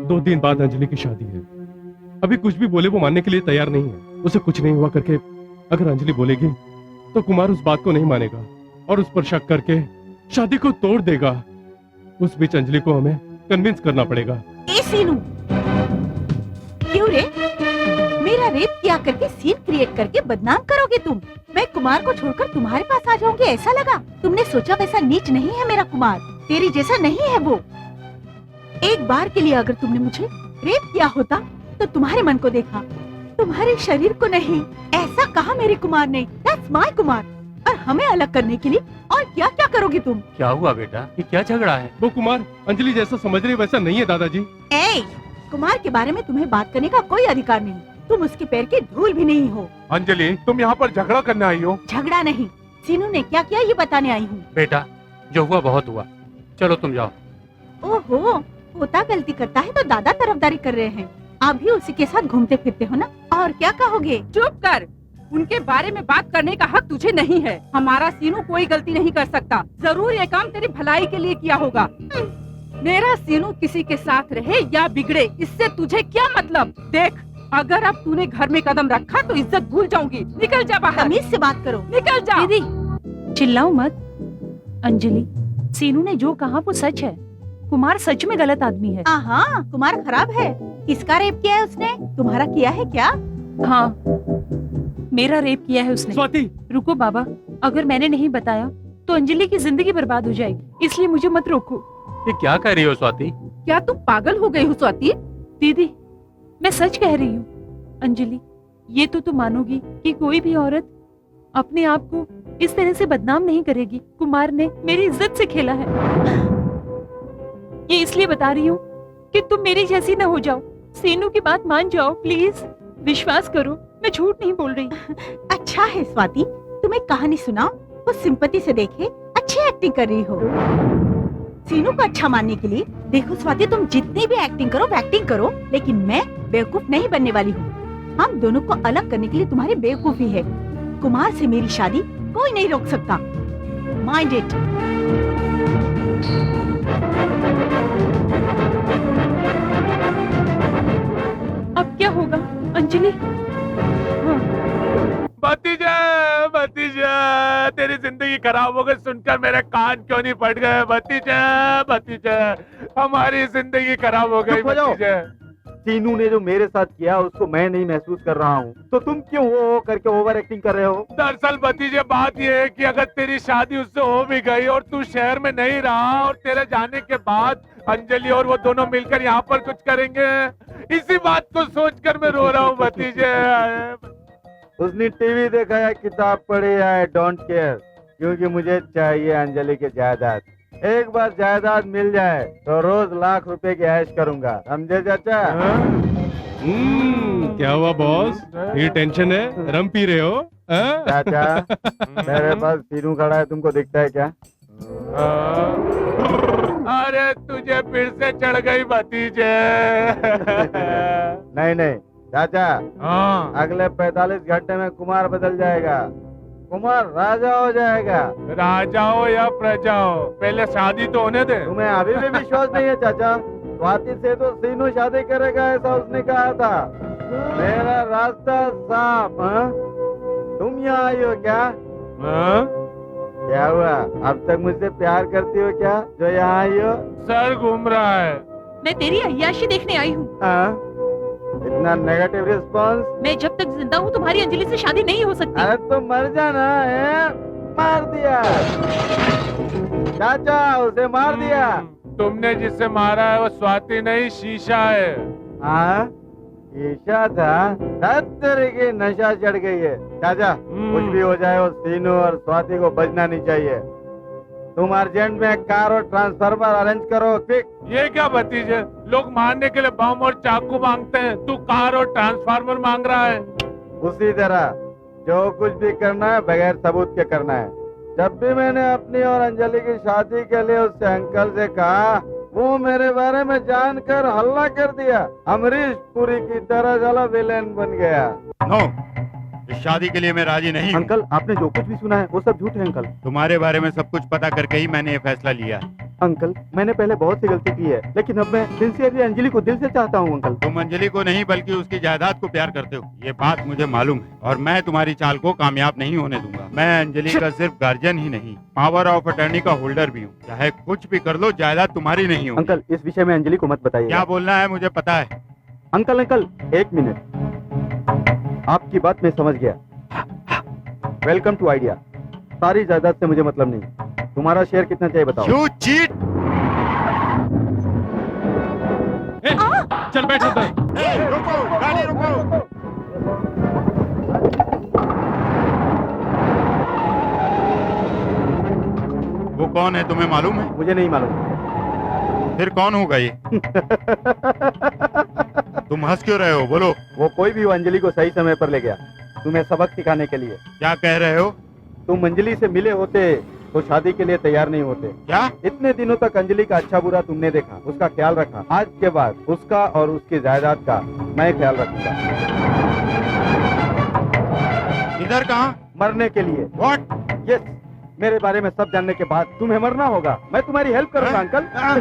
2 दिन बाद अंजलि की शादी है। अभी कुछ भी बोले वो मानने के लिए तैयार नहीं है। उसे कुछ नहीं हुआ करके अगर अंजलि बोलेगी तो कुमार उस बात को नहीं मानेगा और उस पर शक करके शादी को तोड़ देगा। उस बीच अंजलि को हमें कन्विंस करना पड़ेगा। ए सीनू, क्यों रे? मेरा रेप किया करके सीन क्रिएट करके बदनाम करोगे तुम? मैं कुमार को छोड़कर तुम्हारे पास आ जाऊंगी ऐसा लगा? तुमने सोचा वैसा नीच नहीं है मेरा कुमार, तेरी जैसा नहीं है वो। एक बार के लिए अगर तुमने मुझे रेप किया होता तो तुम्हारे मन को देखा, तुम्हारे शरीर को नहीं। ऐसा कहा मेरे कुमार ने, दैट्स माय कुमार। और हमें अलग करने के लिए और क्या क्या करोगे तुम? क्या हुआ बेटा, ये क्या झगड़ा है? वो कुमार अंजलि जैसा समझ रही वैसा नहीं है दादाजी। ए, कुमार के बारे में तुम्हें बात करने का कोई अधिकार नहीं। तुम उसके पैर की धूल भी नहीं हो। अंजलि, तुम यहाँ पर झगड़ा करने आई हो? झगड़ा नहीं, सीनू ने क्या किया ये बताने आई हूँ। बेटा जो हुआ बहुत हुआ, चलो तुम जाओ। ओहो, पोता गलती करता है तो दादा तरफदारी कर रहे हैं। आप भी उसी के साथ घूमते फिरते हो ना? और क्या कहोगे? चुप कर, उनके बारे में बात करने का हक तुझे नहीं है। हमारा सीनू कोई गलती नहीं कर सकता। जरूर ये काम तेरी भलाई के लिए किया होगा। मेरा सीनू किसी के साथ रहे या बिगड़े, इससे तुझे क्या मतलब? देख, अगर अब तूने घर में कदम रखा तो इज्जत भूल जाऊंगी। निकल जा बाहर। तमीज से बात करो। निकल जा। दीदी चिल्लाओ मत। अंजलि, सीनू ने जो कहा वो सच है। कुमार सच में गलत आदमी है। हाँ, कुमार खराब है। किसका रेप किया है उसने? तुम्हारा किया है क्या? हाँ, मेरा रेप किया है उसने। स्वाति, रुको बाबा, अगर मैंने नहीं बताया तो अंजलि की जिंदगी बर्बाद हो जाएगी, इसलिए मुझे मत रोको। ये क्या कह रही हो स्वाति? क्या तुम पागल हो गई हो स्वाति? दीदी मैं सच कह रही हूँ। अंजलि, ये तो तुम मानोगी कि कोई भी औरत अपने आप को इस तरह से बदनाम नहीं करेगी। कुमार ने मेरी इज्जत से खेला है। ये इसलिए बता रही हूँ कि तुम मेरी जैसी न हो जाओ। सीनू की बात मान जाओ प्लीज, विश्वास करो, मैं झूठ नहीं बोल रही। अच्छा है स्वाति, तुम्हें कहानी सुनाओ, वो सिंपैथी से देखे। अच्छी एक्टिंग कर रही हो सीनू को अच्छा मानने के लिए। देखो स्वाति, तुम जितनी भी एक्टिंग करो, लेकिन मैं बेवकूफ नहीं बनने वाली हूँ। हम दोनों को अलग करने के लिए तुम्हारी बेवकूफी है। कुमार से मेरी शादी कोई नहीं रोक सकता। Mind it. अब क्या होगा अंजलि? भतीजा, भतीजा, तेरी जिंदगी खराब हो गई सुनकर मेरे कान क्यों नहीं फट गए? भतीजा, भतीजा, हमारी जिंदगी खराब हो गई। चुप हो जाओ। भतीजा, सीनू ने जो मेरे साथ किया उसको मैं नहीं महसूस कर रहा हूँ, तो तुम क्यों वो करके ओवर एक्टिंग कर रहे हो? दरअसल भतीजे बात ये है कि अगर तेरी शादी उससे हो भी गई और तू शहर में नहीं रहा और तेरे जाने के बाद अंजलि और वो दोनों मिलकर यहाँ पर कुछ करेंगे, इसी बात को सोचकर मैं रो रहा हूँ भतीजे। उसने टीवी देखा या किताब पढ़ी, आई डोंट केयर, क्योंकि मुझे चाहिए अंजलि की जायदाद। एक बार जायदाद मिल जाए तो रोज लाख रुपए की ऐश करूंगा, समझे चाचा? क्या हुआ बॉस, ये टेंशन है? रम पी रहे हो? चाचा, मेरे पास सीनू खड़ा है, तुमको दिखता है क्या? अरे तुझे फिर से चढ़ गई भतीजे। नहीं नहीं चाचा, हाँ, अगले 45 घंटे में कुमार बदल जाएगा। कुमार राजा हो जाएगा। राजा हो या प्रजा हो, पहले शादी तो होने दे। तुम्हें अभी भी विश्वास नहीं है चाचा? स्वाति से तो सीनू शादी करेगा ऐसा उसने कहा था। मेरा रास्ता साफ। हाँ? तुम यहाँ आई हो क्या? हाँ? क्या हुआ, अब तक मुझसे प्यार करती हो क्या जो यहाँ आई हो? सर घूम रहा है। मैं तेरी अय्याशी देखने आई हूँ। हाँ? इतना नेगेटिव रिस्पांस? मैं जब तक जिंदा हूँ तुम्हारी अंजलि से शादी नहीं हो सकती। अरे तो मर जाना है। मार दिया चाचा, उसे मार दिया। तुमने जिसे मारा है वो स्वाति नहीं, शीशा है। हाँ, शीशा था? तरह की नशा चढ़ गई है चाचा। कुछ भी हो जाए वो सीनू और स्वाति को बचना नहीं चाहिए। तुम अर्जेंट में कार और ट्रांसफार्मर अरेंज करो, क्विक। ये क्या भतीजे, लोग मारने के लिए बम और चाकू मांगते हैं, तू कार और ट्रांसफार्मर मांग रहा है। उसी तरह जो कुछ भी करना है बगैर सबूत के करना है। जब भी मैंने अपनी और अंजलि की शादी के लिए उससे अंकल से कहा, वो मेरे बारे में जानकर हल्ला कर दिया। अमरीश पुरी की तरह साला विलेन बन गया। नो, इस शादी के लिए मैं राजी नहीं हूँ। अंकल, आपने जो कुछ भी सुना है वो सब झूठ है अंकल। तुम्हारे बारे में सब कुछ पता करके ही मैंने ये फैसला लिया है। अंकल, मैंने पहले बहुत सी गलती की है, लेकिन अब मैं सिंसियरली अंजलि को दिल से चाहता हूँ अंकल। तुम अंजलि को नहीं बल्कि उसकी जायदाद को प्यार करते हो, ये बात मुझे मालूम है और मैं तुम्हारी चाल को कामयाब नहीं होने दूंगा। मैं अंजलि का सिर्फ गार्जियन ही नहीं, पावर ऑफ अटर्नी का होल्डर भी हूँ। चाहे कुछ भी कर लो, जायदाद तुम्हारी नहीं होगी। अंकल, इस विषय में अंजलि को मत बताइए। क्या बोलना है मुझे पता है। अंकल अंकल, एक मिनट, आपकी बात मैं समझ गया। Welcome to idea. सारी जायदाद से मुझे मतलब नहीं, तुम्हारा शेयर कितना चाहिए बताओ। You cheat. चल बैठ उधर। रुको, गाड़ी रुको। वो कौन है तुम्हें मालूम है? मुझे नहीं मालूम। फिर कौन होगा ये? तुम हंस क्यों रहे हो, बोलो। वो कोई भी हो, अंजलि को सही समय पर ले गया, तुम्हें सबक सिखाने के लिए। क्या कह रहे हो? तुम अंजलि से मिले होते तो शादी के लिए तैयार नहीं होते। क्या? इतने दिनों तक अंजलि का अच्छा बुरा तुमने देखा, उसका ख्याल रखा। आज के बाद उसका और उसकी जायदाद का मैं ख्याल रखूंगा। इधर कहाँ? मरने के लिए। व्हाट? यस, मेरे बारे में सब जानने के बाद तुम्हें मरना होगा। मैं तुम्हारी हेल्प करूंगा अंकल। हाँ?